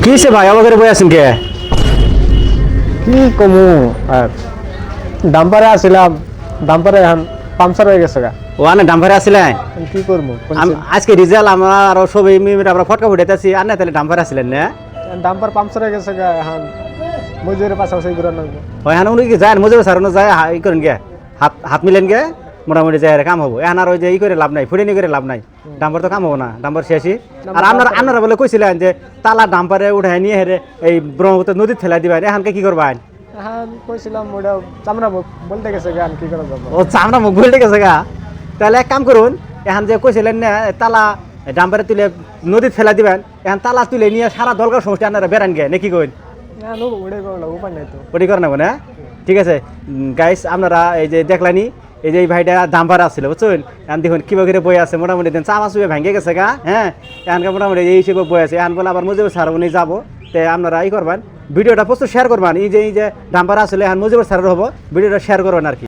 কিসে ভাই আমাকে বই আছেন কে? কি কমু আর ডাম্পারে আসছিলাম, ডাম্পারে এখন পাংচার হয়ে গেছে গা। ওখানে ডাম্পারে আসছিলেন? কি করবো আজকে রিজাল্ট আমরা আরো সবাই মিলে আমরা ফটকা ফুটাইতেছি আর না তাহলে ডাম্পারে আসছিলেন না? ডাম্পার পাংচার হয়ে গেছে গা, এখন মজুরের পাশাপাশি ঘুরে নেবো। ওই এখন উনি কি যায় মজুর সারানো যায় ই করেন গে হাত হাত মিলেন গে মোটামুটি যায় কাম হবো এখন আর ওই যে ই করে লাভ নাই ফুটেনি করে লাভ নাই ডাম্পার তো কাম হবো না ডাম্পার শেষই আর আপনারা বলে কইছিলেন যে তালা ডাম্পারে উঠাই নিয়ে হেরে এই ব্রহ্মপুত্র নদীর ঠেলা দিবেন এখানকে কি করবেন? এখন কইছিলাম ওটা চামড়া বলতে গেছে গা, কি করা যাবো। ও চামড়া মুখ বলতে গেছে গা। তাহলে এক কাম করুন এখন যে কইছিলেন না তালা ডাম্পারে তুলে নদীর ফেলা দিবেন এখন তালা তুলে নিয়ে সারা দলকার সমষ্টি আপনারা বেড়ান গে নাকি কইন? উপায় নাই তো। ওটি করে নেবো না? ঠিক আছে গাইস আপনারা এই যে দেখলানি এই যে এই ভাইটা ডাম্পার আসছিল বুঝছেন এখন দেখুন কিবা করে বই আছে মোটামুটি দেন চামা চুয়ে ভেঙে গেছে গা। হ্যাঁ এখানকার মোটামুটি এই হিসেবে বই আছে এখন বলে আবার মুজিবুর স্যার উনি যাবো তো আপনারা ই করবেন ভিডিওটা প্রচুর শেয়ার করবেন এই যে ডাম্পার আসলে এখন মুজিবুর স্যারের হবো ভিডিওটা শেয়ার করবেন আর কি।